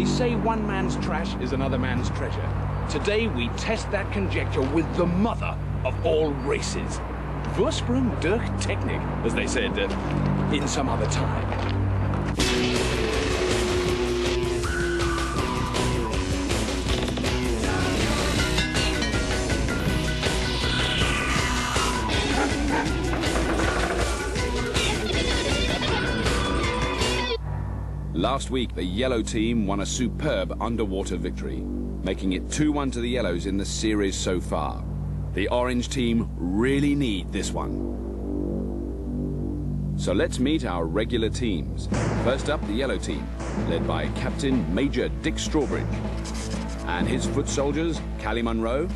say one man's trash is another man's treasure. Today we test that conjecture with the mother of all races. Vorsprung durch Technik, as they said in some other time. Last week, the yellow team won a superb underwater victory, making it 2-1 to the yellows in the series so far. The orange team really need this one. So let's meet our regular teams. First up, the yellow team, led by Captain Major Dick Strawbridge, and his foot soldiers, Callie Munro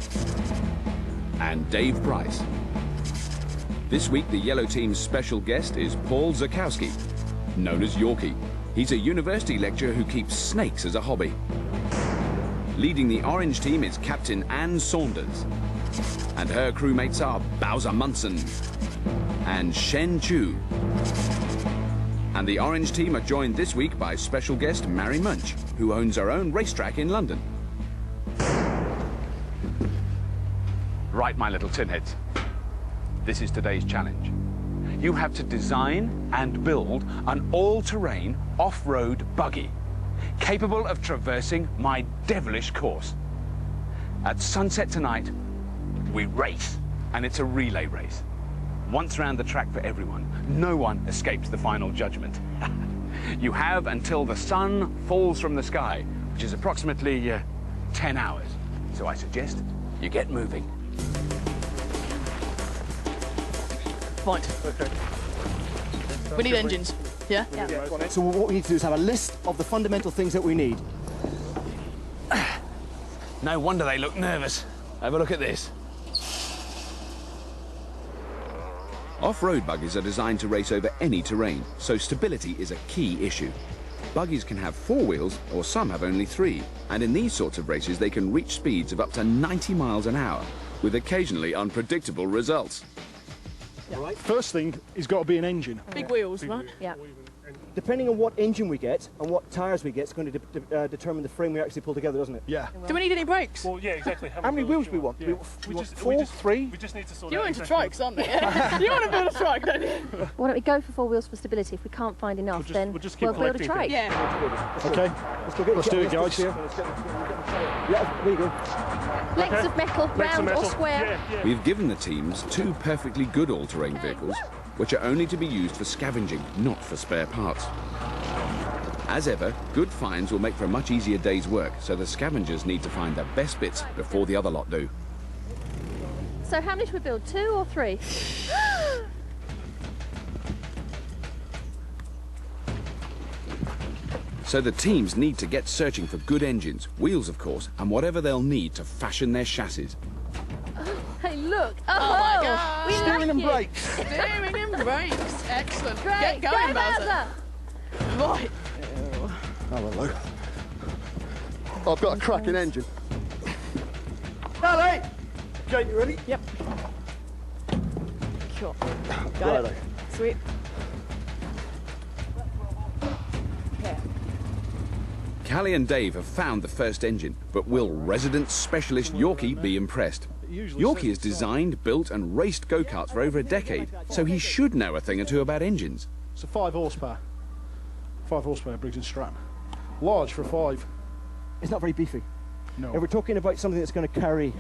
and Dave Price. This week, the yellow team's special guest is Paul Zakowski, known as Yorkie. He's a university lecturer who keeps snakes as a hobby. Leading the orange team is Captain Anne Saunders, and her crewmates are Bowser Munson and Shen Chu. And the orange team are joined this week by special guest Mary Munch, who owns her own racetrack in London. Right, my little tinheads. This is today's challenge. You have to design and build an all-terrain off-road buggy capable of traversing my devilish course. At sunset tonight, we race, and it's a relay race. Once round the track for everyone, no one escapes the final judgment. You have until the sun falls from the sky, which is approximately 10 hours. So I suggest you get moving. Right. Okay. We need engines. Yeah? Yeah. So what we need to do is have a list of the fundamental things that we need. No wonder they look nervous. Have a look at this. Off-road buggies are designed to race over any terrain, so stability is a key issue. Buggies can have 4 wheels, or some have only 3, and in these sorts of races they can reach speeds of up to 90 miles an hour, with occasionally unpredictable results. Right. First thing is got to be an engine. Big wheels, right? Yeah. Depending on what engine we get and what tyres we get, it's going to determine the frame we actually pull together, doesn't it? Yeah. Do we need any brakes? Well, yeah, exactly. How many wheels do we want? Yeah. We want 4, 3? We just need to sort You're out into exactly trikes, aren't they? You want to build a trike, don't you? Why don't we go for 4 wheels for stability? If we can't find enough, we'll then just keep we'll build a collecting trike. Yeah. Okay. Let's do it, guys. Yeah, there you go. Lengths of metal, round or square. Yeah. We've given the teams 2 perfectly good all-terrain vehicles, which are only to be used for scavenging, not for spare parts. As ever, good finds will make for a much easier day's work, so the scavengers need to find the best bits before the other lot do. So how many should we build, 2 or 3? So the teams need to get searching for good engines, wheels of course, and whatever they'll need to fashion their chassis. Hey, look! Oh my God! We Steering and like it. brakes. Steering and brakes. Excellent. Great. Get going, Go, Bowser. Right. Oh, hello. I've got a cracking engine. Hello! Jake, you ready? Yep. Sure. Got it. Sweet. Callie and Dave have found the first engine, but will resident specialist Yorkie be impressed? Yorkie has designed, built and raced go-karts for over a decade, so he should know a thing or two about engines. It's a 5 horsepower. 5 horsepower Briggs and Stratton. Large for a 5. It's not very beefy. No. If we're talking about something that's going to carry,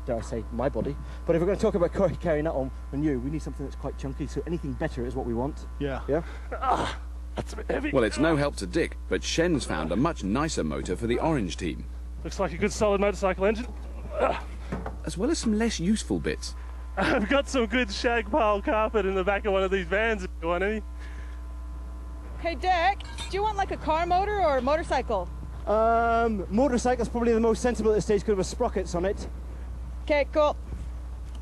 dare I say, my body, but if we're going to talk about carrying that on you, we need something that's quite chunky, so anything better is what we want. Yeah. Yeah? That's a bit heavy. Well, it's no help to Dick, but Shen's found a much nicer motor for the orange team, Looks like a good solid motorcycle engine. as well as some less useful bits. I've got some good shag pile carpet in the back of one of these vans if you want any. Hey, Dick, do you want like a car motor or a motorcycle? Motorcycle's probably the most sensible at this stage because of sprockets on it. Okay, cool.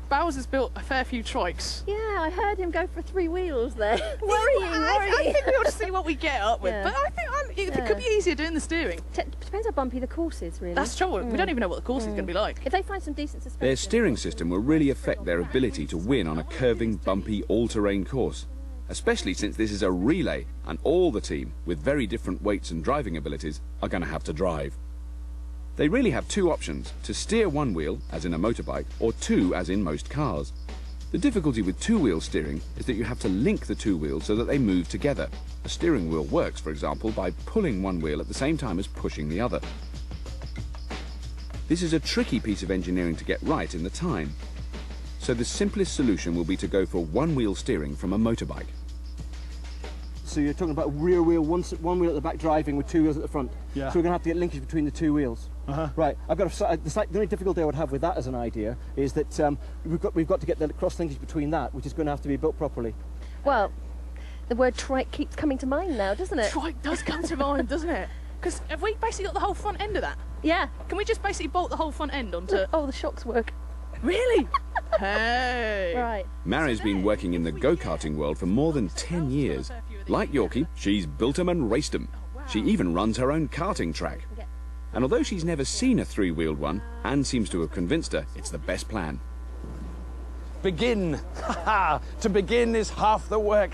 Bowser's built a fair few trikes. Yeah, I heard him go for 3 wheels there. worrying. I think we ought to see what we get up with. Yeah. But I think it could be easier doing the steering. Depends how bumpy the course is, really. That's trouble. We don't even know what the course is going to be like. If they find some decent suspension. Their steering system will really affect their ability to win on a curving, bumpy, all-terrain course. especially since this is a relay and all the team, with very different weights and driving abilities, are going to have to drive. They really have two options, to steer one wheel, as in a motorbike, or two, as in most cars. The difficulty with two-wheel steering is that you have to link the two wheels so that they move together. A steering wheel works, for example, by pulling one wheel at the same time as pushing the other. This is a tricky piece of engineering to get right in the time. So the simplest solution will be to go for one-wheel steering from a motorbike. So you're talking about rear wheel, one wheel at the back driving with two wheels at the front. Yeah. So we're going to have to get linkage between the two wheels. Right. I've got the only difficulty I would have with that as an idea is that we've got to get the cross linkage between that, which is going to have to be built properly. Well, the word trike keeps coming to mind now, doesn't it? Trike does come to mind, doesn't it? Because have we basically got the whole front end of that? Yeah. Can we just basically bolt the whole front end onto... Oh, the shocks work. Really? Hey! Right. Mary's been working in the go-karting world for more than 10 years. Like Yorkie, she's built 'em and raced 'em. She even runs her own karting track. And although she's never seen a three-wheeled one, Anne seems to have convinced her it's the best plan. Begin. To begin is half the work.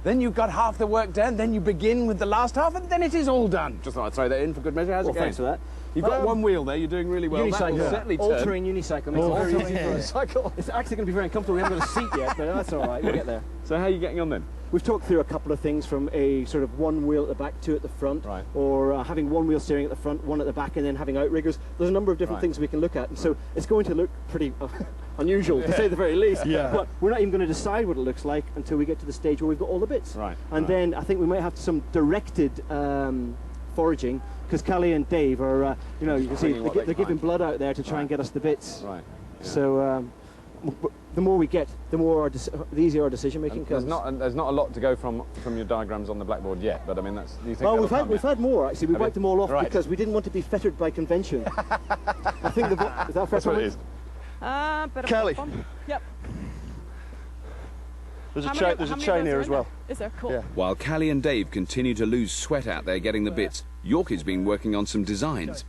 Then you've got half the work done, then you begin with the last half, and then it is all done. Just thought I'd throw that in for good measure. How's it going? Thanks for that. You've got one wheel there, you're doing really well. That will certainly turn. All-terrain unicycle makes it very easy for us. Cycle. It's actually going to be very uncomfortable. We haven't got a seat yet, but that's all right. We'll get there. So how are you getting on then? We've talked through a couple of things, from a sort of one wheel at the back, two at the front, Right. or having one wheel steering at the front, one at the back, and then having outriggers. There's a number of different Right. things we can look at, and so it's going to look pretty unusual, to say the very least. Yeah. But we're not even going to decide what it looks like until we get to the stage where we've got all the bits. Right, And then I think we might have some directed foraging, because Callie and Dave are, you know, you can see Bringing what they they're giving find. blood out there to try and get us the bits. Right. So the more we get, the more the easier our decision making There's comes. not a lot to go from your diagrams on the blackboard yet, but I mean that's. Do you think Well, that'll come we've yet? had more actually. We Have wiped you? them all off Right. because we didn't want to be fettered by convention. I think is that a fair That's what it comment? is. Kelly. Yep. There's How a many- there's how a many chain of those here are as in well. there? Is there? Cool. Yeah. While Callie and Dave continue to lose sweat out there getting the bits, Yorkie's been working on some designs.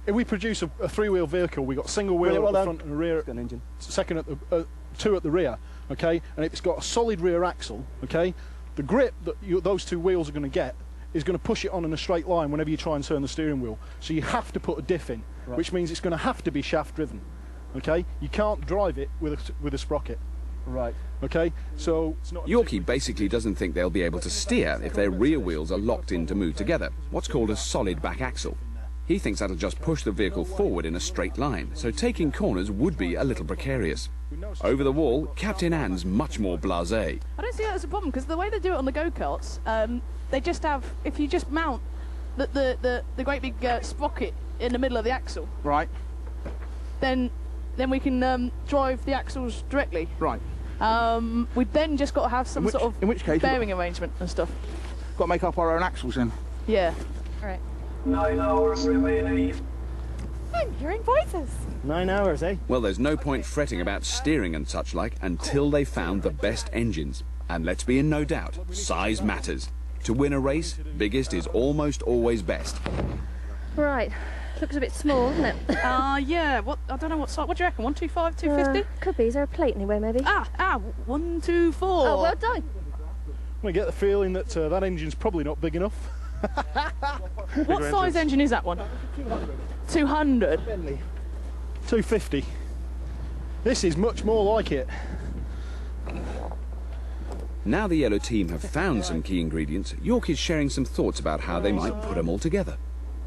If we produce a three-wheel vehicle, we got single wheel Well at the done. front and a rear, Got an engine. second at the two at the rear, okay? And if it's got a solid rear axle, okay, the grip that those two wheels are going to get is going to push it on in a straight line whenever you try and turn the steering wheel. So you have to put a diff in, which means it's going to have to be shaft driven, okay? You can't drive it with a sprocket, Right. okay? So it's not. Yorkie basically doesn't think they'll be able to steer if their rear wheels are locked in to move together, what's called a solid back axle. He thinks that'll just push the vehicle forward in a straight line, so taking corners would be a little precarious. Over the wall, Captain Anne's much more blasé. I don't see that as a problem, because the way they do it on the go-karts, they just have, if you just mount the great big sprocket in the middle of the axle, Right. then we can drive the axles directly. Right. We've then just got to have some sort in which of case we've bearing arrangement and stuff. got to make up our own axles then. Yeah. All right. 9 hours remaining. I'm hearing voices. 9 hours, eh? Well, there's no point fretting about steering and such like until they found the best engines. And let's be in no doubt, size matters. To win a race, biggest is almost always best. Right. Looks a bit small, doesn't it? Yeah. What? I don't know what size. What do you reckon? 125, 250? Could be. Is there a plate anywhere, maybe? 124. Oh, well done. I get the feeling that that engine's probably not big enough. What size engine is that one? 200. 250. This is much more like it. Now the yellow team have found some key ingredients, York is sharing some thoughts about how they might put them all together.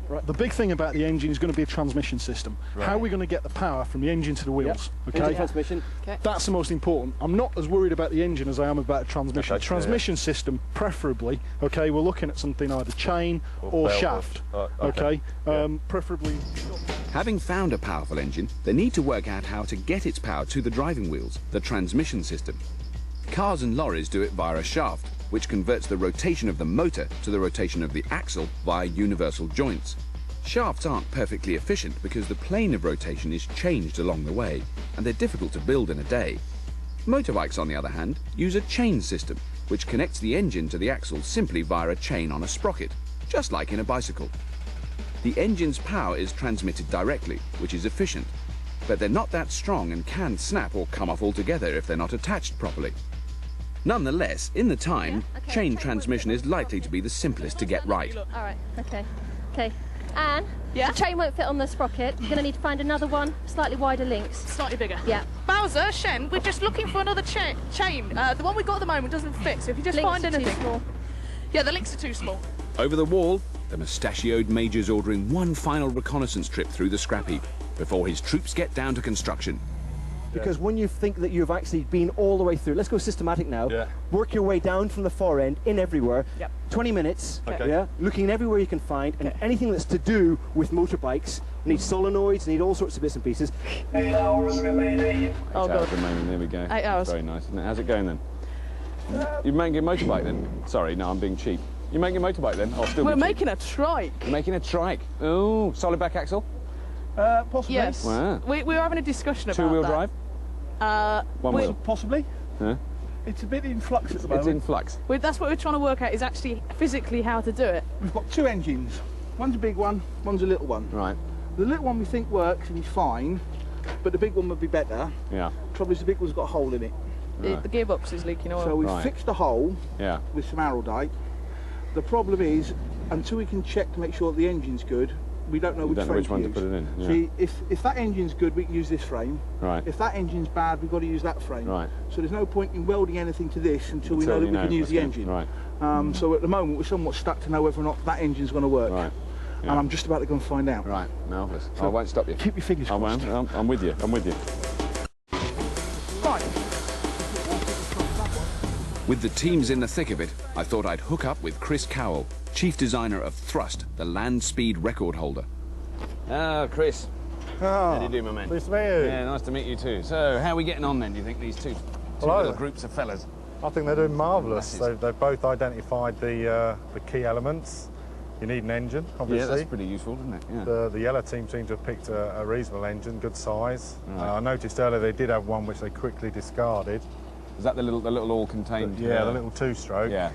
Right. The big thing about the engine is going to be a transmission system. How are we going to get the power from the engine to the wheels? Engine Okay, transmission. that's the most important. I'm not as worried about the engine as I am about a transmission. Okay, Transmission system, preferably. Okay, we're looking at something either chain or belt or- shaft. okay. Preferably. Having found a powerful engine, they need to work out how to get its power to the driving wheels, the transmission system. Cars and lorries do it via a shaft, which converts the rotation of the motor to the rotation of the axle via universal joints. Shafts aren't perfectly efficient because the plane of rotation is changed along the way, and they're difficult to build in a day. Motorbikes, on the other hand, use a chain system, which connects the engine to the axle simply via a chain on a sprocket, just like in a bicycle. The engine's power is transmitted directly, which is efficient, but they're not that strong and can snap or come off altogether if they're not attached properly. Nonetheless, in the time, Yeah, okay. chain transmission is likely to be the simplest to get right. All right, okay. Okay. Anne, Yeah? the chain won't fit on the sprocket. You're going to need to find another one, slightly wider links. Slightly bigger. Yeah. Bowser, Shen, we're just looking for another chain. The one we got at the moment doesn't fit, so if you just Links find are too anything. small. Yeah, the links are too small. Over the wall, the mustachioed major's ordering one final reconnaissance trip through the scrap heap before his troops get down to construction. Because when you think that you've actually been all the way through, let's go systematic now. Yeah. Work your way down from the far end, in everywhere. Yep. 20 minutes. Okay. Yeah. Looking everywhere you can find, and Okay. anything that's to do with motorbikes. Need solenoids, need all sorts of bits and pieces. 8 hours remaining. Oh, God. There we go. 8 hours. Very nice, isn't it? How's it going then? You're making a motorbike then? Sorry, no, I'm being cheap. You're making a motorbike then? I'll still We're be cheap. making a trike. You're making a trike. Oh, solid back axle? Possibly. Yes. Wow. We were having a discussion about Two-wheel that. drive? One we- wheel. Possibly. Huh? It's a bit in flux at the It's moment. in flux. That's what we're trying to work out, is actually physically how to do it. We've got 2 engines. One's a big one, one's a little one. Right. The little one we think works and is fine, but the big one would be better. Yeah. Trouble is the big one's got a hole in it. The gearbox is leaking oil. So we've Right. fixed the hole Yeah. with some araldite. The problem is, until we can check to make sure that the engine's good, we don't know You which don't know frame which one to use. put it in, yeah. See, if that engine's good, we can use this frame. Right. If that engine's bad, we've got to use that frame. Right. So there's no point in welding anything to this until we know Until that you we can use what's the going- engine. Right. So at the moment, we're somewhat stuck to know whether or not that engine's going to work. Right. Yeah. And I'm just about to go and find out. Right. Marvellous. I won't stop you. Keep your fingers I crossed. won't. I'm with you. I'm with you. Right. With the teams in the thick of it, I thought I'd hook up with Chris Cowell, chief designer of Thrust, the land speed record holder. Ah, Chris. How do you do, my man? Nice to meet you. Yeah, nice to meet you too. So, how are we getting on then, do you think, these two Well, little groups of fellas? I think they're doing marvellous. Masses. They've both identified the key elements. You need an engine, obviously. Yeah, that's pretty useful, isn't it? Yeah. The yellow team seem to have picked a reasonable engine, good size. Right. I noticed earlier they did have one which they quickly discarded. Is that the little all-contained? Yeah, the little 2-stroke. Yeah.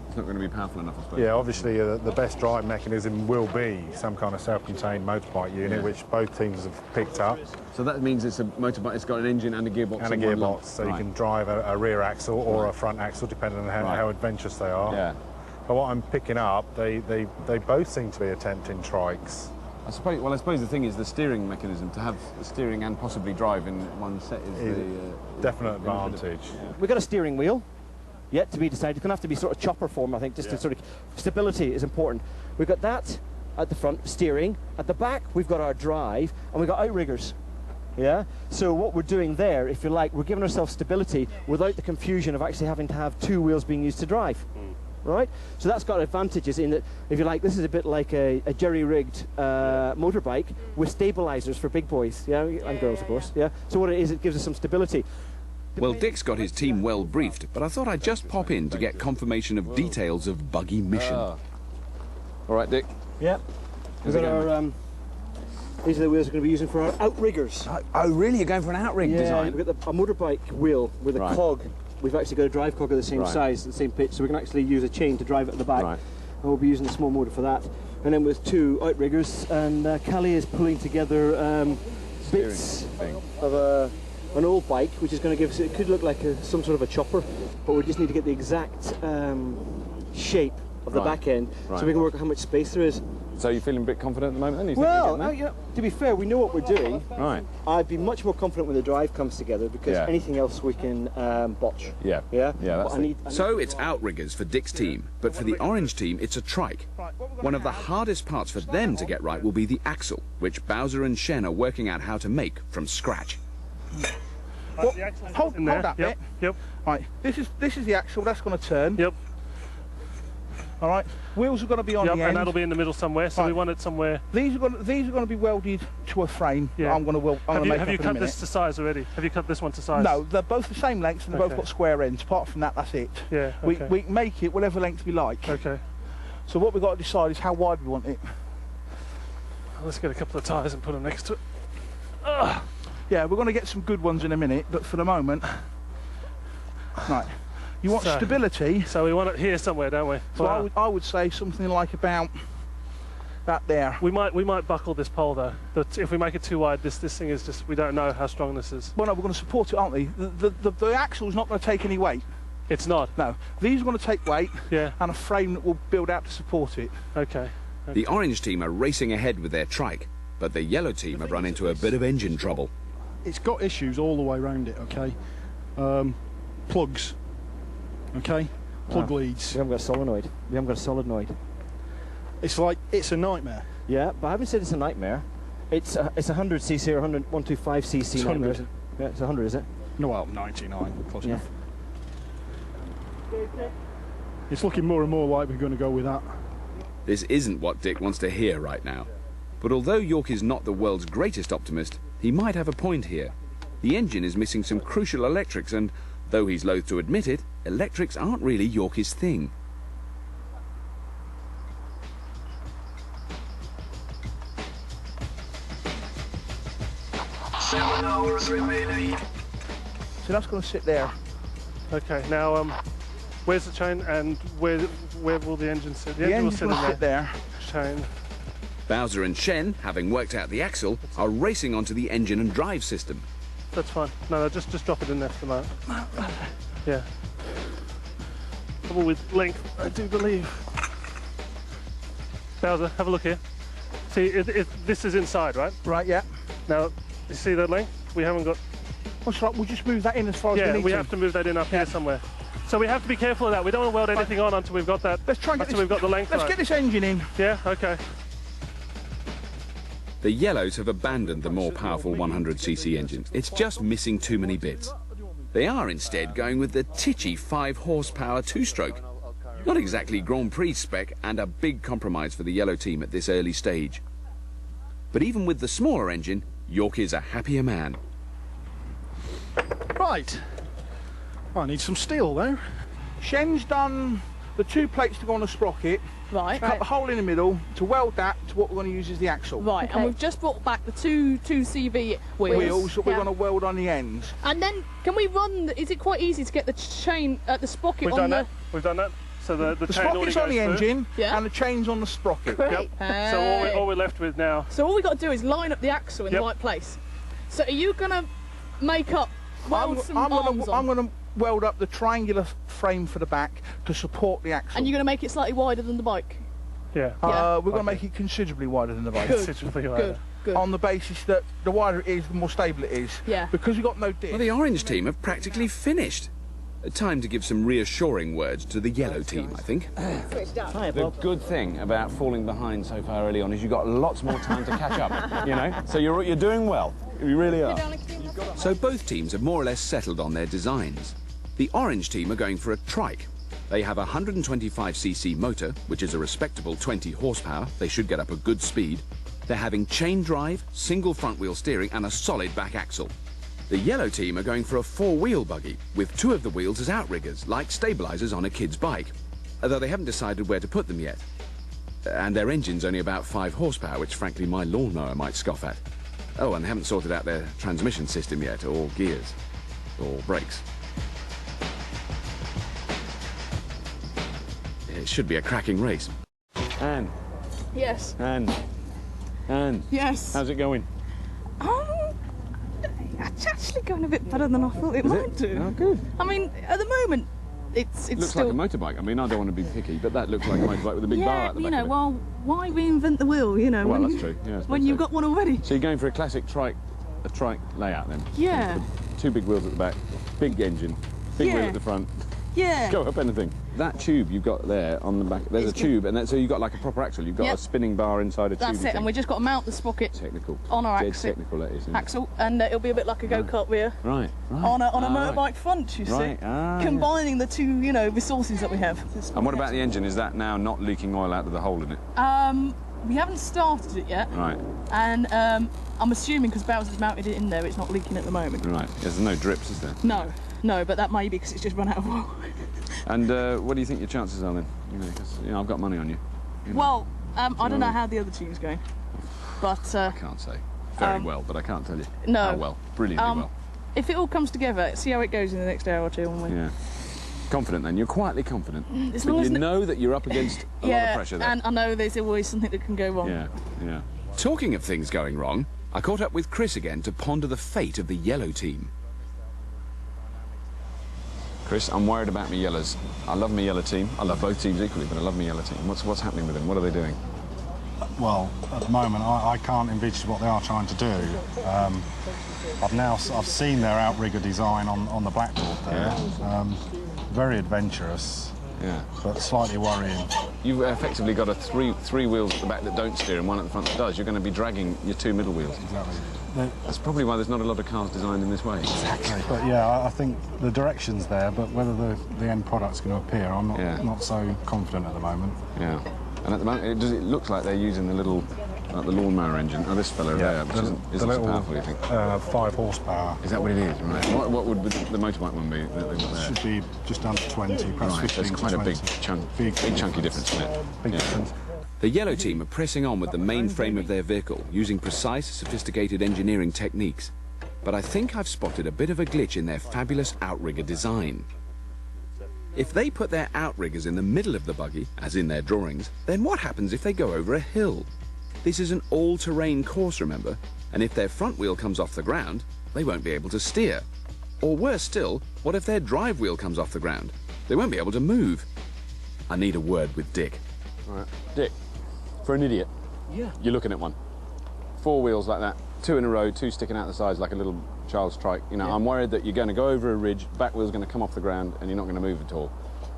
It's not going to be powerful enough, I suppose. Yeah, obviously the best drive mechanism will be some kind of self-contained motorbike unit, which both teams have picked up, So that means it's a motorbike. It's got an engine and a gearbox. and a in one lump. gearbox, so Right. you can drive a rear axle or Right. a front axle, depending on how, Right. how adventurous they are. Yeah. But what I'm picking up, they both seem to be attempting trikes. I suppose the thing is the steering mechanism. To have the steering and possibly drive in one set is the Definite benefit of- advantage. We've got a steering wheel, yet to be decided. It's going to have to be sort of chopper form, I think, just to sort of... Stability is important. We've got that at the front, steering. At the back, we've got our drive, and we've got outriggers. Yeah? So what we're doing there, if you like, we're giving ourselves stability without the confusion of actually having to have 2 wheels being used to drive. Right? So that's got advantages in that, if you like, this is a bit like a jerry-rigged motorbike with stabilizers for big boys, yeah, and girls, of course, yeah. So what it is, it gives us some stability. Well, Dick's got his team well briefed, but I thought I'd just pop in to get confirmation of details of buggy mission. All right, Dick. Yeah. How's We've it got going, our, these are the wheels we're going to be using for our outriggers. Oh, really? You're going for an outrig design? We've got a motorbike wheel with a Right. cog. We've actually got a drive cog of the same Right. size, the same pitch, so we can actually use a chain to drive it at the back. Right. And we'll be using a small motor for that. And then with 2 outriggers, and Callie is pulling together bits thing. of an old bike, which is going to give us, it could look like some sort of a chopper, but we just need to get the exact shape of the Right. back end, Right. so we can work out how much space there is. So you're feeling a bit confident at the moment then? You think Well, you're getting to be fair, we know what we're doing. there? Right. I'd be much more confident when the drive comes together, because Yeah. anything else we can botch. Yeah. Yeah? Yeah, that's But I need So it's outriggers for Dick's team, but for the orange team, it's a trike. One of the hardest parts for them to get right will be the axle, which Bowser and Shen are working out how to make from scratch. Hold that bit. Yep. Right, this is the axle, that's going to turn. Yep. All right, wheels are going to be on Yep. the end. And that'll be in the middle somewhere. So Right. we want it somewhere. These are going to be welded to a frame. Yeah. That I'm going to weld. Have you make have up you in a cut minute. this to size already? Have you cut this one to size? No, they're both the same length and they've both Okay. got square ends. Apart from that, that's it. Yeah. We Okay. can make it whatever length we like. Okay. So what we've got to decide is how wide we want it. Let's get a couple of tyres and put them next to it. Yeah, we're going to get some good ones in a minute, but for the moment, right. You want So- stability? So we want it here somewhere, don't we? So Wow. I would say something like about that there. We might buckle this pole though. But if we make it too wide, this thing is just, we don't know how strong this is. Well, no, we're going to support it, aren't we? The axle's not going to take any weight. It's not. No. These are going to take weight Yeah. and a frame that will build out to support it. Okay. The orange team are racing ahead with their trike, but the yellow team have run into a bit of engine trouble. It's got issues all the way around it, okay? Plugs, okay? Plug leads. We haven't got a solenoid. We haven't got a solenoid. It's like, it's a nightmare. Yeah, but I haven't said it's a nightmare. It's 100cc or 125cc It's nightmare. 100. Yeah, it's 100, is it? No, well, 99, close Yeah. enough. It's looking more and more like we're going to go with that. This isn't what Dick wants to hear right now. But although York is not the world's greatest optimist, he might have a point here. The engine is missing some crucial electrics, and though he's loath to admit it, electrics aren't really York's thing. Seven hours remaining. So that's going to sit there. Okay. Now, where's the chain and where will the engine sit? The engine will engine's sit going to in sit there. Chain. Bowser and Shen, having worked out the axle, are racing onto the engine and drive system. That's fine. No, just drop it in there for the moment. Yeah. Trouble with length, I do believe. Bowser, have a look here. See, this is inside, right? Right, yeah. Now, you see that length? We haven't got... What's right, we'll just move that in as far as we Yeah, need we to. have to move that in up here somewhere. So we have to be careful of that. We don't want to weld anything on until we've got that. Let's try and get until we've got the length Let's right. get this engine in. Yeah, okay. The yellows have abandoned the more powerful 100cc engine. It's just missing too many bits. They are instead going with the titchy 5 horsepower two-stroke. Not exactly Grand Prix spec, and a big compromise for the yellow team at this early stage. But even with the smaller engine, York is a happier man. Right. I need some steel, though. Shen's done the 2 plates to go on the sprocket. Right. Cut the hole in the middle to weld that to what we're going to use as the axle. Right, and we've just brought back the two CV Wheels that we're Yeah. going to weld on the ends. And then, can we run? Is it quite easy to get the chain, the sprocket We've on done the? that. We've done that. So the The chain already sprocket's on the goes through. engine, Yeah. and the chain's on the sprocket. Great. So all we're left with now. So all we got to do is line up the axle in Yep. the right place. So are you gonna make up weld some arms on? I'm going to weld up the triangular frame for the back to support the axle. And you're gonna make it slightly wider than the bike. Yeah. We're going to make it considerably wider than the bike. Considerably wider. Good. Good. On the basis that the wider it is, the more stable it is. Yeah. Because we've got no dip. Well, the orange team have practically finished. Time to give some reassuring words to the yellow team, I think. The good thing about falling behind so far early on is you've got lots more time to catch up, you know? So you're doing well. You really are. So both teams have more or less settled on their designs. The orange team are going for a trike. They have a 125cc motor, which is a respectable 20 horsepower. They should get up a good speed. They're having chain drive, single front wheel steering, and a solid back axle. The yellow team are going for a 4-wheel buggy, with 2 of the wheels as outriggers, like stabilisers on a kid's bike, although they haven't decided where to put them yet. And their engine's only about 5 horsepower, which frankly my lawnmower might scoff at. Oh, and they haven't sorted out their transmission system yet, or gears, or brakes. It should be a cracking race. Anne, Yes. Anne, Yes. how's it going? It's actually going a bit better than I thought it might do. Oh, good. I mean, at the moment, it's Looks still. like a motorbike. I mean, I don't want to be picky, but that looks like a motorbike with a big bar Yeah, at the you back know, of it. well, why reinvent the wheel? You know, Well, when, that's true. Yeah, I suppose when you've so. got one already. So you're going for a classic trike layout then? Yeah. With 2 big wheels at the back, big engine, big wheel Yeah. at the front. Yeah. Go up anything. That tube you've got there on the back, there's It's a tube, and so you've got like a proper axle. You've got Yep. a spinning bar inside a tube. That's it, and we just got to mount the sprocket Technical. on our Dead axle. technical, that is. Isn't it? Axle, and it'll be a bit like a go-kart rear Right. on a motorbike right. front. You Right, see, combining the 2, resources that we have. And what about the engine? Is that now not leaking oil out of the hole in it? We haven't started it yet, Right. and I'm assuming because Bowser's mounted it in there, it's not leaking at the moment. Right. There's no drips, is there? No, but that may be because it's just run out of oil. And what do you think your chances are then? 'Cause, I've got money on you. Well, I don't know how the other team's going, but I can't say. Very well, but I can't tell you. no. How well. Brilliantly well. If it all comes together, see how it goes in the next hour or two, won't we? Yeah. Confident then. You're quietly confident. As But long as you know that you're up against a lot of pressure there. and I know there's always something that can go wrong. Yeah. Talking of things going wrong, I caught up with Chris again to ponder the fate of the yellow team. Chris, I'm worried about my yellows. I love my yellow team. I love both teams equally, but I love my yellow team. What's happening with them? What are they doing? Well, at the moment, I can't envisage what they are trying to do. I've seen their outrigger design on the blackboard there. Yeah. Very adventurous. Yeah. But slightly worrying. You've effectively got three wheels at the back that don't steer and one at the front that does. You're going to be dragging your two middle wheels. Exactly. That's probably why there's not a lot of cars designed in this way. Exactly. But yeah, I think the direction's there, but whether the end product's going to appear, I'm not so confident at the moment. Yeah. And at the moment, it looks like they're using the little, the lawnmower engine. Oh, this fella there, which isn't so powerful, you think? 5 horsepower. Is that what it is? Right. What would the motorbike one be that they've got there? Should be just under 20, perhaps 15 That's quite to a 20. big chunky difference in it. Big difference. The yellow team are pressing on with the main frame of their vehicle, using precise, sophisticated engineering techniques. But I think I've spotted a bit of a glitch in their fabulous outrigger design. If they put their outriggers in the middle of the buggy, as in their drawings, then what happens if they go over a hill? This is an all-terrain course, remember, and if their front wheel comes off the ground, they won't be able to steer. Or worse still, what if their drive wheel comes off the ground? They won't be able to move. I need a word with Dick. All right. Dick, for an idiot, you're looking at one. 4 wheels like that, 2 in a row, 2 sticking out the sides like a little child's trike. You know, I'm worried that you're going to go over a ridge, back wheel's going to come off the ground, and you're not going to move at all.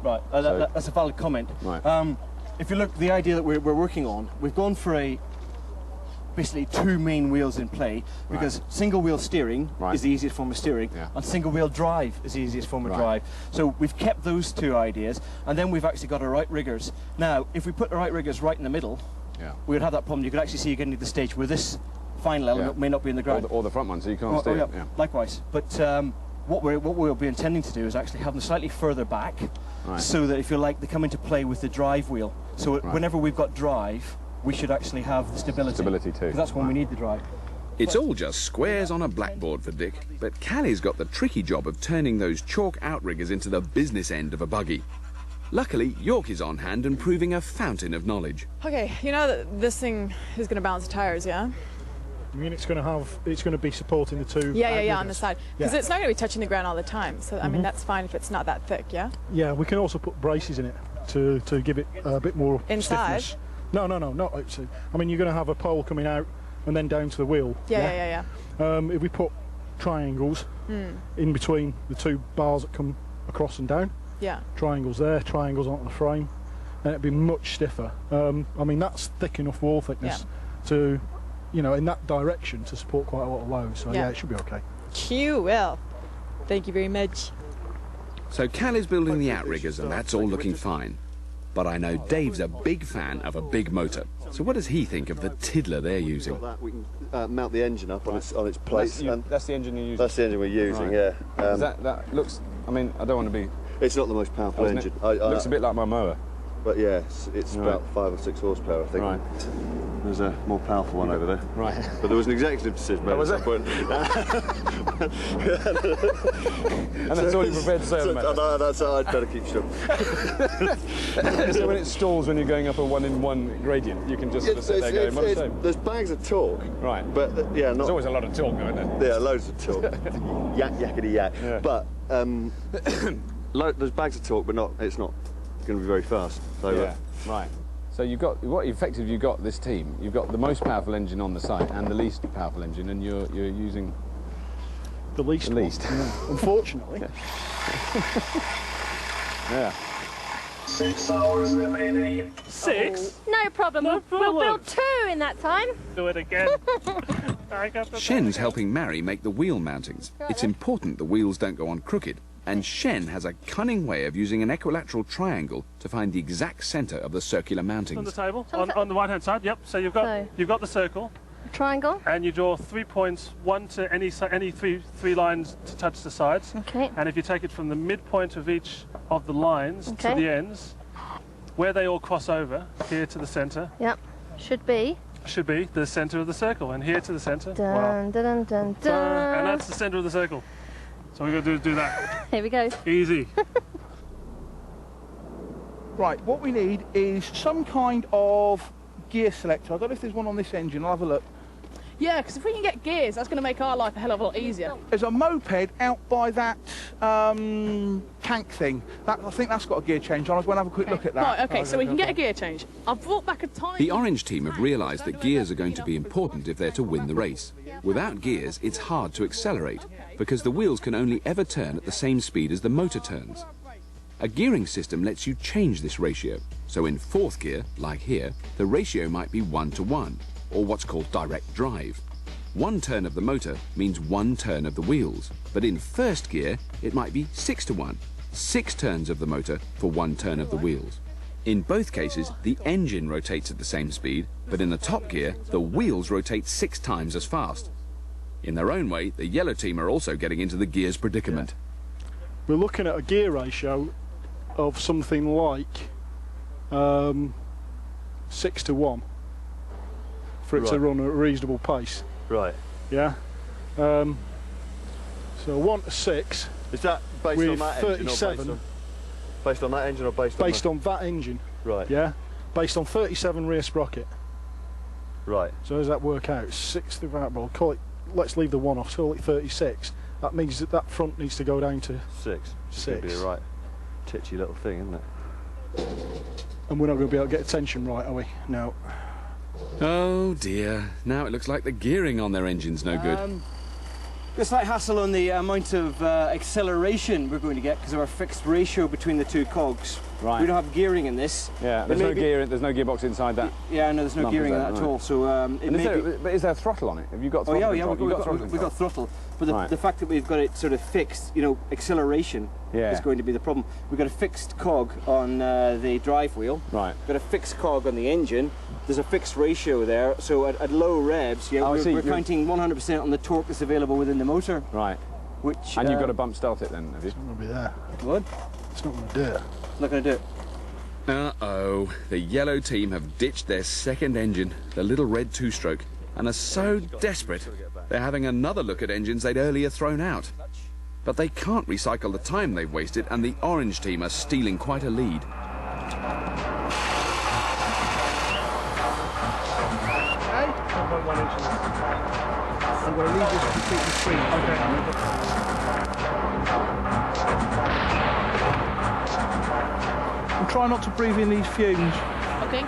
Right, that's a valid comment. Right. If you look, the idea that we're working on, we've gone for basically 2 main wheels in play, because single wheel steering is the easiest form of steering, and single wheel drive is the easiest form of drive. So we've kept those 2 ideas, and then we've actually got our outriggers. Now, if we put our outriggers right in the middle, we would have that problem. You could actually see you getting to the stage where this final element may not be in the ground. Or the front one, so you can't steer. Likewise. But what we'll be intending to do is actually have them slightly further back, so that, if you like, they come into play with the drive wheel. So whenever we've got drive, we should actually have the stability. Stability too. 'Cause that's when we need the drive. It's all just squares on a blackboard for Dick, but Callie's got the tricky job of turning those chalk outriggers into the business end of a buggy. Luckily, York is on hand and proving a fountain of knowledge. Okay, you know that this thing is going to balance the tires, yeah? I mean, it's going to be supporting the 2. Yeah, on the side. Because it's not going to be touching the ground all the time. So, I mean, that's fine if it's not that thick, yeah? Yeah, we can also put braces in it to give it a bit more inside? stiffness. No, not outside. I mean, you're going to have a pole coming out and then down to the wheel. Yeah. If we put triangles in between the 2 bars that come across and down, triangles there, triangles onto the frame, and it'd be much stiffer. I mean, that's thick enough wall thickness to, you know, in that direction to support quite a lot of load. So yeah, it should be okay. Well, thank you very much. So Callie's building the outriggers, and that's all looking fine. But I know Dave's a big fan of a big motor. So what does he think of the tiddler they're using? We can mount the engine up on its place. That's the engine you're using? That's the engine we're using, yeah. That looks, I mean, I don't want to be... It's not the most powerful engine. It looks a bit like my mower. But yeah, it's about 5 or 6 horsepower, I think. Right. There's a more powerful one over there. Right. But there was an executive decision made at some point. And that's all you're prepared to say on the matter? No, that's I'd better keep shut. So when it stalls when you're going up a 1-in-1 gradient, you can just sort of sit there going, what a shame. There's bags of torque. Right. But yeah, not... There's always a lot of torque, though, isn't there? Yeah, loads of torque. Yakety yak. Yeah. But there's bags of torque, but it's not going to be very fast. So, right. So you've got effectively you've got this team. You've got the most powerful engine on the site and the least powerful engine, and you're using the least. Unfortunately. Yeah. 6 hours remaining. 6? No problem. We'll build 2 in that time. Do it again. Shen's helping Mary make the wheel mountings. It's important the wheels don't go on crooked. And Shen has a cunning way of using an equilateral triangle to find the exact centre of the circular mountings. On the table, on the right-hand side, yep. So you've got the circle. Triangle. And you draw 3 points, 1 to any three lines to touch the sides. Okay. And if you take it from the midpoint of each of the lines to the ends, where they all cross over, here to the centre. Yep. Should be the centre of the circle, and here to the centre. Dun, dun, dun, dun. And that's the centre of the circle. So we're going to do that. Here we go. Easy. Right, what we need is some kind of gear selector. I don't know if there's one on this engine. I'll have a look. Yeah, because if we can get gears, that's going to make our life a hell of a lot easier. There's a moped out by that tank thing. I think that's got a gear change on. I was going to have a quick look at that. Right, okay, so we can get a gear change. I've brought back a tiny... The orange team have realised that gears are going to be important if they're to win the race. Without gears, it's hard to accelerate, because the wheels can only ever turn at the same speed as the motor turns. A gearing system lets you change this ratio. So in fourth gear, like here, the ratio might be 1:1, or what's called direct drive. One turn of the motor means one turn of the wheels, but in first gear, it might be 6:1, 6 turns of the motor for one turn of the wheels. In both cases, the engine rotates at the same speed, but in the top gear, the wheels rotate 6 times as fast. In their own way, the yellow team are also getting into the gears predicament. We're looking at a gear ratio of something like 6:1 for it to run at a reasonable pace. Right. Yeah. So 1:6. Is that based with on that 37, engine or based on that engine or based on that engine? Right. Yeah. Based on 37 rear sprocket. Right. So how does that work out? 6 divided by, call it, let's leave the 1 off, call it 36. That means that that front needs to go down to 6. 6. It'd be a right titchy little thing, isn't it? And we're not going to be able to get tension right, are we? No. Oh dear, now it looks like the gearing on their engine's no good. A slight hassle on the amount of acceleration we're going to get because of our fixed ratio between the two cogs. Right. We don't have gearing in this. Yeah, there's no gear. There's no gearbox inside that. Yeah, no, there's no gearing in that at all. So but is there a throttle on it? Have you got? Oh Throttle yeah, we've got throttle. But the fact that we've got it sort of fixed, you know, acceleration is going to be the problem. We've got a fixed cog on the drive wheel. Right. We've got a fixed cog on the engine. There's a fixed ratio there. So at low revs, we're counting 100% on the torque that's available within the motor. Right. And you've got to bump start it then, have you? It's not going to be there. What? It's not going to do it. It's not going to do it. Uh-oh, the yellow team have ditched their second engine, the little red 2-stroke, and are so desperate they're having another look at engines they'd earlier thrown out. But they can't recycle the time they've wasted, and the orange team are stealing quite a lead. I'm going to leave this completely free. Okay. And try not to breathe in these fumes. Okay.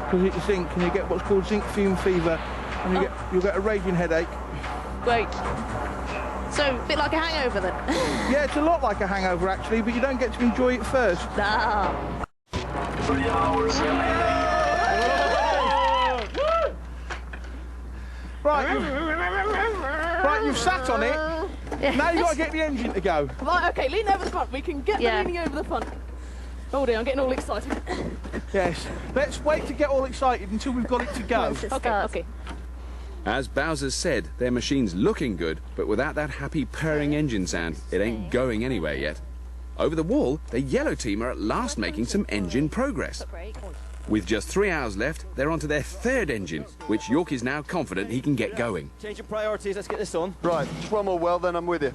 Because you think, can you get what's called zinc fume fever, and you'll get a raging headache. Great. So, a bit like a hangover then? Yeah, it's a lot like a hangover actually, but you don't get to enjoy it first. Nah. 3 hours remaining. Right, you've sat on it. Yeah. Now you've got to get the engine to go. Right, okay, lean over the front. We can get the leaning over the front. Oh dear, I'm getting all excited. Yes. Let's wait to get all excited until we've got it to go. Okay. As Bowser said, their machine's looking good, but without that happy purring engine sound, it ain't going anywhere yet. Over the wall, the yellow team are at last making some engine progress. With just 3 hours left, they're onto their third engine, which York is now confident he can get going. Change of priorities, let's get this on. Right, just one more well, then I'm with you.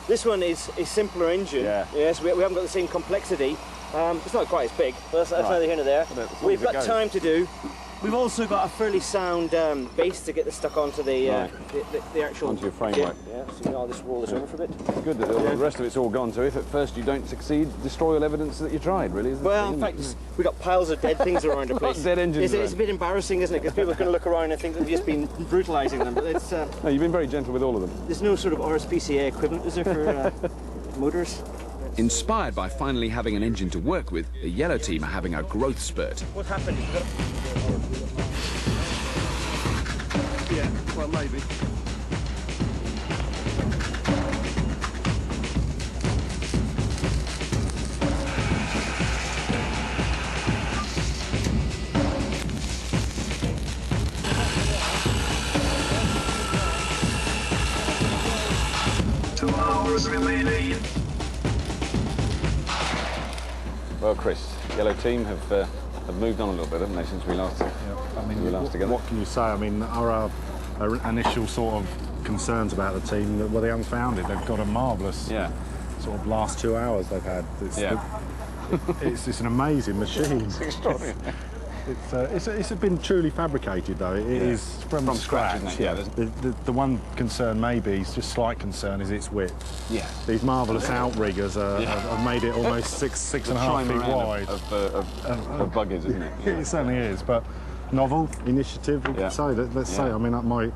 This one is a simpler engine. Yeah. Yes, we haven't got the same complexity. It's not quite as big, but that's neither here nor there. We've got time to do. We've also got a fairly sound base to get this stuck onto the actual... Onto your framework. Yeah, so I'll just roll this over for a bit. Good that the rest of it's all gone, so if at first you don't succeed, destroy all evidence that you tried, really. Well, in fact, we've got piles of dead things around the place. Dead engines. It's a bit embarrassing, isn't it? Because people are going to look around and think that we've just been brutalising them. But it's... No, you've been very gentle with all of them. There's no sort of RSPCA equivalent, is there, for motors? Inspired by finally having an engine to work with, the yellow team are having a growth spurt. What happened? Yeah, well, maybe. Remaining. Well, Chris, yellow team have moved on a little bit, haven't they, since we last together? What can you say? I mean, our initial sort of concerns about the team were the unfounded. They've got a marvellous sort of last 2 hours they've had. It's an amazing machine. It's extraordinary. It's been truly fabricated though. It is from scratch. Isn't it? Yeah. The one concern maybe, is just slight concern, is its width. Yeah. These marvellous outriggers have made it almost six and a half feet wide. Of buggies, isn't it? Yeah. It certainly is, but novel initiative. We could say. Let's say. I mean,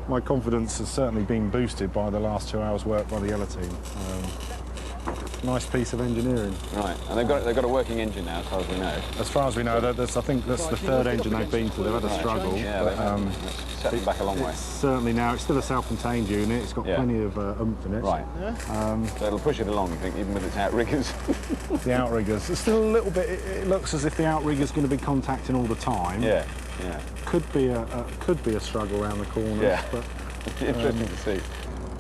my confidence has certainly been boosted by the last 2 hours' work by the yellow team. Nice piece of engineering. Right, and they've got a working engine now, as far as we know. As far as we know, I think that's the third engine they've been to. They've had a struggle. Yeah, they've set them back a long way. Certainly now, it's still a self-contained unit. It's got plenty of oomph in it. Right. So it'll push it along, I think, even with its outriggers. The outriggers. It's still a little bit. It looks as if the outrigger's going to be contacting all the time. Yeah. Yeah. Could be a struggle around the corners. Yeah. But interesting to see.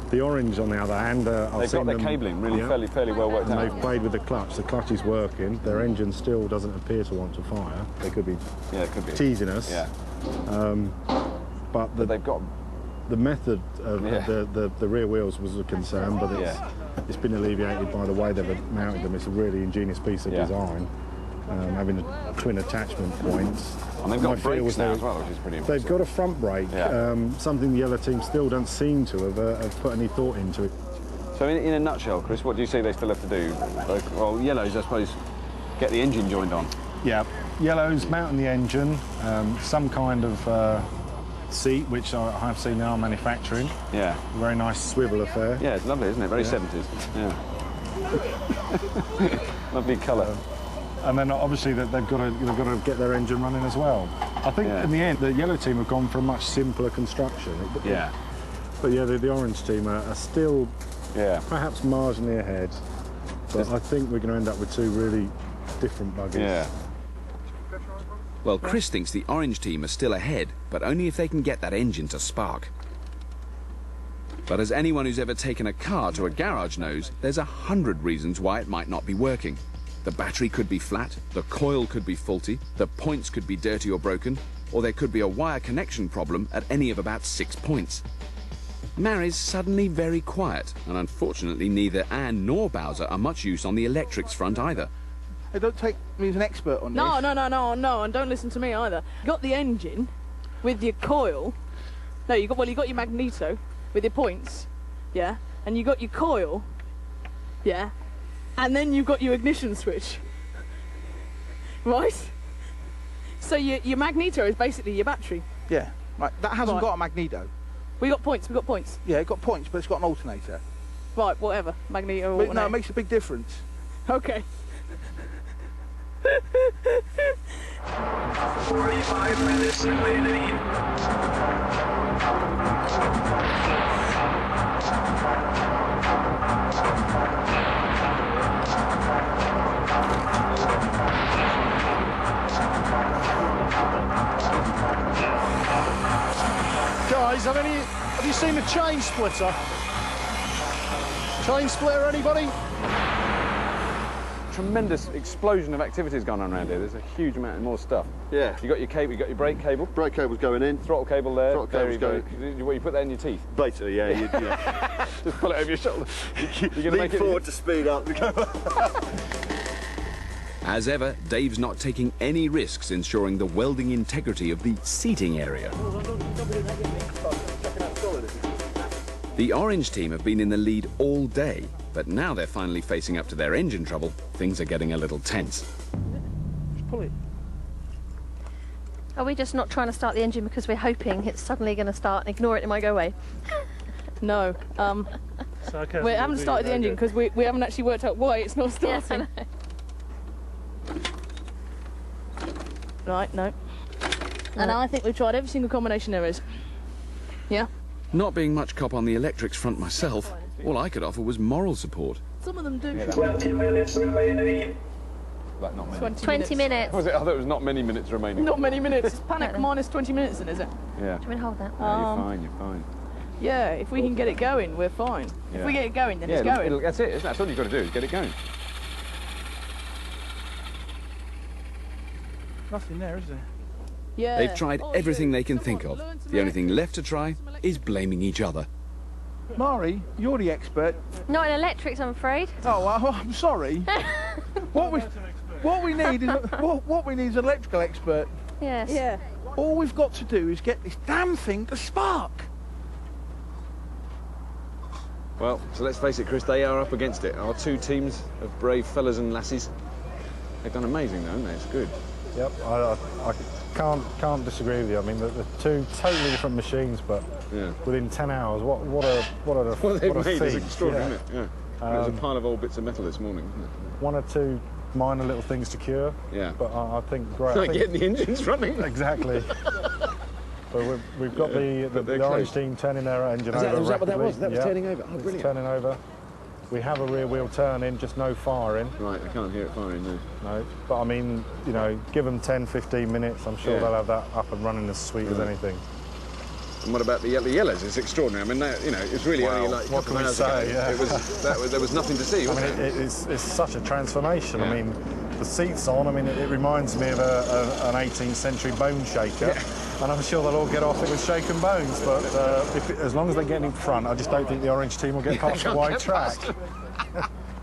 The Orange, on the other hand, they've got their cabling really fairly well worked out. And they've played with the clutch. The clutch is working. Their engine still doesn't appear to want to fire. They could be, teasing us. Yeah. But they've got the method of the rear wheels was a concern, but it's been alleviated by the way they've mounted them. It's a really ingenious piece of design. Having the twin attachment points. And they've got brakes now as well, which is pretty impressive. They've got a front brake, something the yellow team still don't seem to have put any thought into it. So in a nutshell, Chris, what do you say they still have to do? Well, yellows, I suppose, get the engine joined on. Yeah, yellows mounting the engine, some kind of seat, which I have seen now manufacturing. Yeah. A very nice swivel affair. Yeah, it's lovely, isn't it? Very 70s. Yeah. Lovely colour. And then obviously they've got to get their engine running as well. I think in the end the yellow team have gone for a much simpler construction. But the orange team are still perhaps marginally ahead. But I think we're going to end up with two really different buggies. Yeah. Well, Chris thinks the orange team are still ahead, but only if they can get that engine to spark. But as anyone who's ever taken a car to a garage knows, there's 100 reasons why it might not be working. The battery could be flat, the coil could be faulty, the points could be dirty or broken, or there could be a wire connection problem at any of about 6 points. Mary's suddenly very quiet, and unfortunately neither Anne nor Bowser are much use on the electrics front either. Hey, don't take me as an expert on this. No, and don't listen to me either. You got the engine with your coil. No, you got your magneto with your points, and you got your coil, and then you've got your ignition switch, right? So your magneto is basically your battery. Yeah, right. That hasn't got a magneto. We got points. Yeah, it got points, but it's got an alternator. Right, whatever, magneto. But no, it makes a big difference. Okay. 45 minutes remaining. Guys, have you seen a chain splitter? Chain splitter, anybody? Tremendous explosion of activities going on around here. There's a huge amount of more stuff. Yeah. You got your cable, you got your brake cable. Brake cable's going in. Throttle cable there. Throttle cable's going. What, you put that in your teeth? Basically, yeah. Just pull it over your shoulder. You're gonna lean forward to speed up. As ever, Dave's not taking any risks ensuring the welding integrity of the seating area. The orange team have been in the lead all day, but now they're finally facing up to their engine trouble. Things are getting a little tense. Just pull it. Are we just not trying to start the engine because we're hoping it's suddenly going to start and ignore it, it might go away? No. We haven't started the engine because we haven't actually worked out why it's not starting. Yes, Right, no. And I think we've tried every single combination there is. Yeah? Not being much cop on the electrics front myself, all I could offer was moral support. Some of them do. 20 minutes remaining. Like not many. 20 minutes. Was it? I thought it was not many minutes remaining. Not many minutes. It's panic minus 20 minutes then, is it? Yeah. Do you want to hold that? You're fine. Yeah, if we can get it going, we're fine. If we get it going, then it's going. That's it, isn't it? That's all you've got to do, is get it going. Nothing there, is there? Yeah. They've tried everything they can think of. The only thing left to try is blaming each other. Mari, you're the expert. Not in electrics, I'm afraid. Oh, I'm sorry. what we need is an electrical expert. Yes. Yeah. All we've got to do is get this damn thing to spark. Well, so let's face it, Chris, they are up against it. Our two teams of brave fellas and lassies. They've done amazing, though, haven't they? It's good. Yep, I can't disagree with you. I mean, the two totally different machines, but within 10 hours, what they've made feat. is extraordinary, isn't it? Yeah. There's a pile of old bits of metal this morning, isn't it? One or two minor little things to cure. Yeah. But I think great. Like getting the engines running. Exactly. But we've got the orange team turning their engine over. Was that what that was? That was Yeah. turning over. Oh, brilliant. It's turning over. We have a rear wheel turn in, just no firing. Right, I can't hear it firing, no. No, but I mean, you know, give them 10, 15 minutes, I'm sure they'll have that up and running as sweet as anything. And what about the yellows? It's extraordinary. I mean, you know, it's really only like a couple of hours ago. Yeah. There was nothing to see, I wasn't mean, it's such a transformation. I mean, the seats on, I mean, it reminds me of an 18th century bone shaker. And I'm sure they'll all get off it with shaken bones, but as long as they get in front, I just don't think the orange team will get past the wide track.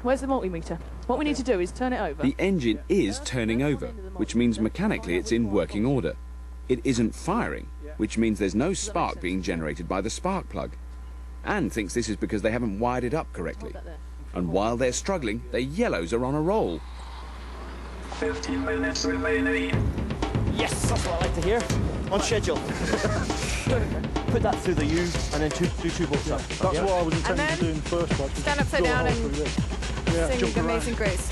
Where's the multimeter? What we need to do is turn it over. The engine is turning over, which means mechanically it's in working order. It isn't firing, which means there's no spark being generated by the spark plug. Anne thinks this is because they haven't wired it up correctly. And while they're struggling, the yellows are on a roll. 15 minutes remaining. Yes, that's what I like to hear. On schedule. Put that through the U and then do two bolts up. That's what I was intending to do in the first one. Stand upside down and sing Amazing Grace.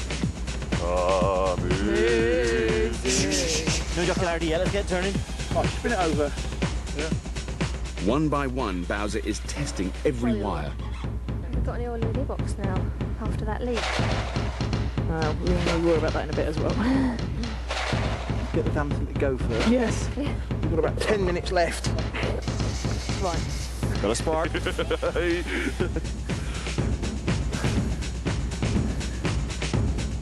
No jocularity yet, let's get turning. Oh, spin it over. Yeah. One by one, Bowser is testing every wire. We've got an oil in the box now, after that leak. We'll worry about that in a bit as well. Get the damn thing to go first. Yes. We've got about 10 minutes left. Right. Got a spark.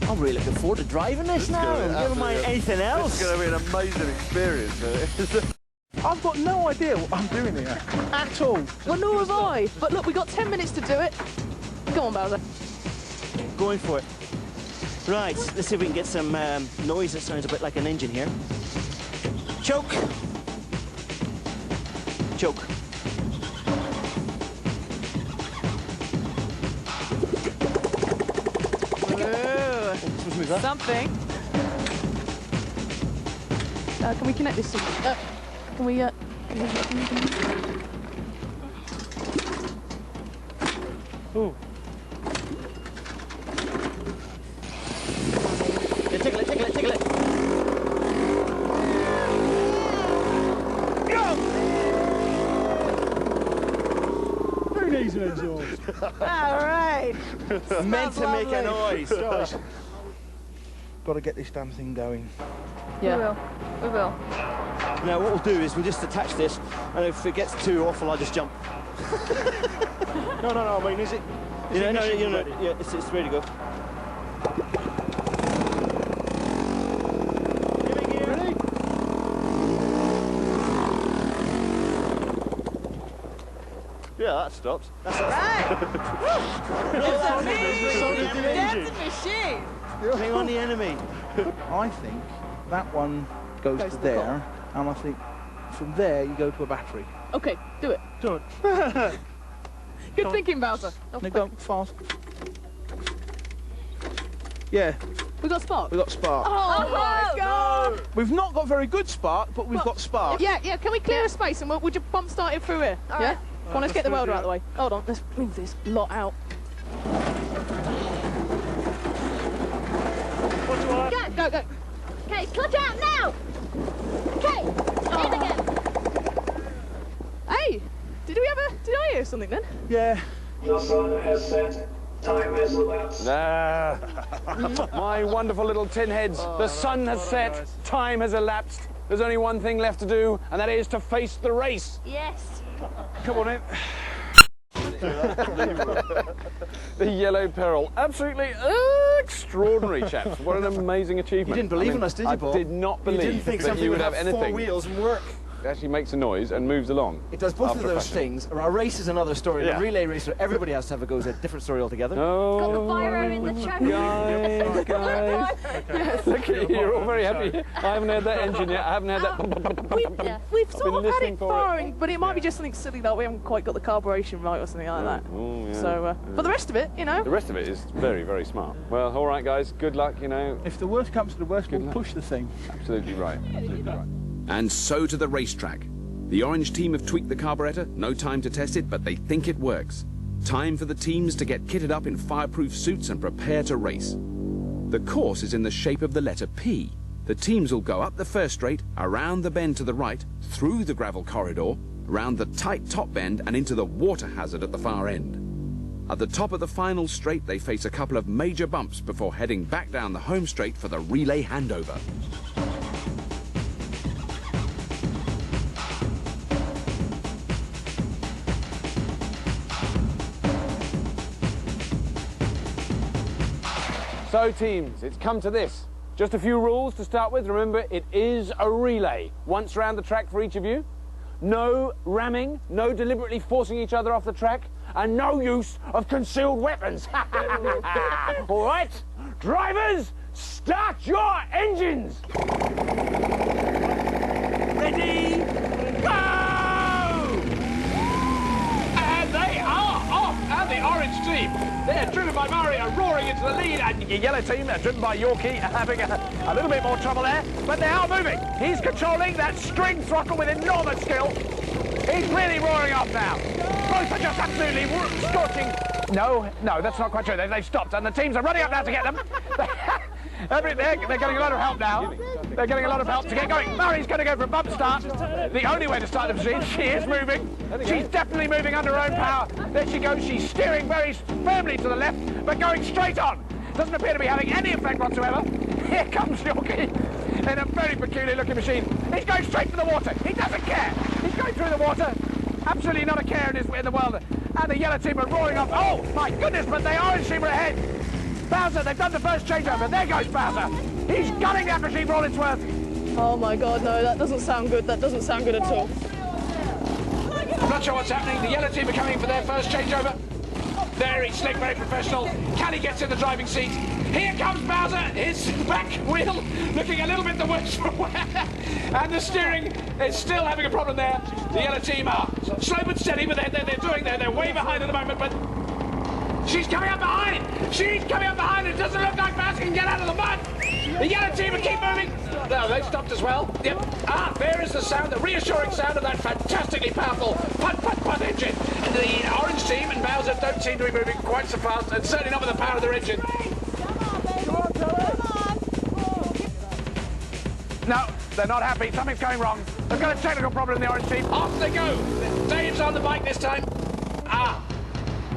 I'm really looking forward to driving this now. Never mind anything else. It's going to be an amazing experience. I've got no idea what I'm doing here at all. Well, nor have I. But look, we've got 10 minutes to do it. Go on, Bowser. Going for it. Right, let's see if we can get some noise that sounds a bit like an engine here. Choke. Choke. Ooh, something. Can we connect this? Can we? Ooh. Yeah, tickle it, tickle it, tickle it. Very easy exhaust. All right. Meant to make a noise. Got to get this damn thing going. Yeah. We will. Now what we'll do is we'll just attach this, and if it gets too awful, I'll just jump. No, I mean, is it? Yeah, it's ready to go. Ready? Yeah, that stops. That's a machine. Hang on the enemy. I think that one goes to there, and I think from there you go to a battery. Okay, do it. Do it. Good thinking, Bowser. No, go fast. Yeah, We got spark. we got spark. Oh my God! We've not got very good spark, but we've got spark. Yeah. Can we clear a space and we'll just bump start it through here? All yeah. right. Come on, let's get the welder out of the way. Hold on, let's move this lot out. Go. Okay, clutch out now! Okay, in again. Hey, did I hear something then? Yeah. The sun has set. Time has elapsed. My wonderful little tin heads. The sun has set. Time has elapsed. There's only one thing left to do, and that is to face the race. Yes. Come on in. The Yellow Peril. Absolutely extraordinary, chaps. What an amazing achievement. You didn't believe in us, did you, Bob? I did not You didn't believe think that something you would would have have anything. 4 wheels and work. actually makes a noise and moves along. It does both of after those crashing. things. A race is another story. Yeah. A relay race where everybody has to have a go is a different story altogether. Oh, Got the pyro in the choke. guys. Yes. Look at you, you're all very happy. I haven't heard that engine yet. I haven't heard that. Yeah. We've been sort of had listening it for it. firing, but it might be just something silly like we haven't quite got the carburation right or something like that. Oh, yeah. So, but the rest of it, you know. The rest of it is very, very smart. Well, all right, guys. Good luck. You know. If the worst comes to the worst, we'll push the thing. Absolutely right. Absolutely right. And so to the racetrack. The orange team have tweaked the carburetor. No time to test it, but they think it works. Time for the teams to get kitted up in fireproof suits and prepare to race. The course is in the shape of the letter P. The teams will go up the first straight, around the bend to the right, through the gravel corridor, round the tight top bend and into the water hazard at the far end. At the top of the final straight, they face a couple of major bumps before heading back down the home straight for the relay handover. So teams, it's come to this. Just a few rules to start with. Remember, it is a relay. Once round the track for each of you. No ramming, no deliberately forcing each other off the track, and no use of concealed weapons. All right, drivers, start your engines. Ready, go! And they are off, and the orange team, they're driven by Mario, roaring into the lead, and the yellow team, they're driven by Yorkie, having a little bit more trouble there, but they are moving. He's controlling that string throttle with enormous skill. He's really roaring off now. Both are just absolutely scorching. No, that's not quite true. They've stopped, and the teams are running up now to get them. They're getting a lot of help now. They're getting a lot of help to get going. Murray's going to go for a bump start. The only way to start the machine. She is moving. She's definitely moving under her own power. There she goes. She's steering very firmly to the left, but going straight on. Doesn't appear to be having any effect whatsoever. Here comes Yorkie in a very peculiar looking machine. He's going straight for the water. He doesn't care. He's going through the water. Absolutely not a care in the world. And the yellow team are roaring off. Oh, my goodness, but the orange team are ahead. Bowser, they've done the first changeover. There goes Bowser. He's gunning that machine for all it's worth. Oh my God, no, that doesn't sound good. That doesn't sound good at all. I'm not sure what's happening. The yellow team are coming for their first changeover. Very slick, very professional. Caddy gets in the driving seat. Here comes Bowser, his back wheel looking a little bit the worse for wear. And the steering is still having a problem there. The yellow team are slow but steady, but they're way behind at the moment, but she's coming up behind. She's coming up behind. It doesn't look like Bowser can get out of the mud. The yellow team will keep moving. No, they've stopped as well. Yep. Ah, there is the sound, the reassuring sound of that fantastically powerful putt engine. And the orange team and Bowser don't seem to be moving quite so fast, and certainly not with the power of their engine. No, they're not happy. Something's going wrong. They've got a technical problem in the orange team. Off they go. Dave's on the bike this time. Ah.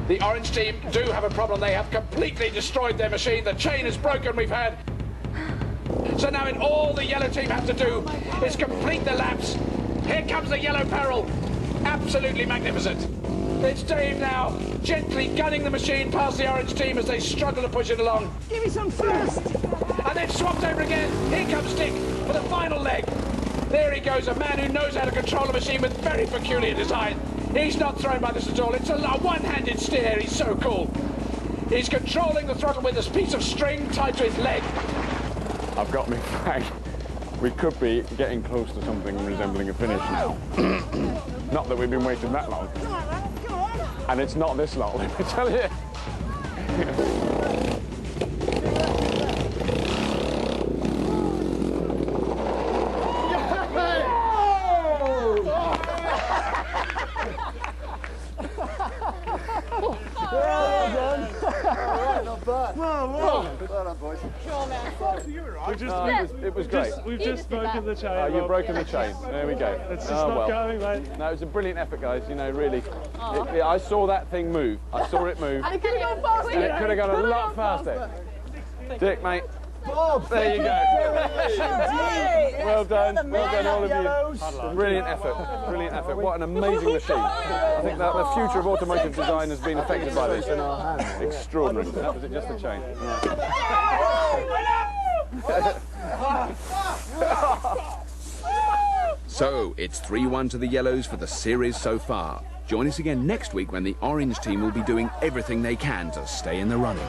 The orange team do have a problem. They have completely destroyed their machine. The chain is broken. We've had. So now all the yellow team have to do is complete the laps. Here comes the yellow peril. Absolutely magnificent. It's Dave now, gently gunning the machine past the orange team as they struggle to push it along. Give me some first. And then swapped over again. Here comes Dick for the final leg. There he goes, a man who knows how to control a machine with very peculiar design. He's not thrown by this at all. It's a one-handed steer. He's so cool. He's controlling the throttle with this piece of string tied to his leg. I've got me flag. We could be getting close to something resembling a finish now. Not that we've been waiting that long. And it's not this long, let me tell you. It was great. We've just broken the chain. Oh, you've broken the chain. There we go. It's just not going, mate. No, it was a brilliant effort, guys. You know, really. I saw that thing move. I saw it move. And it could have gone faster. And it could have gone a lot faster. Dick, mate. Bob, there you go. Well done. Well done, all of you. Brilliant effort. Brilliant effort. What an amazing machine. I think that the future of automotive design has been affected by this. Extraordinary. That was it, just the chain. So, it's 3-1 to the Yellows for the series so far. Join us again next week when the Orange team will be doing everything they can to stay in the running.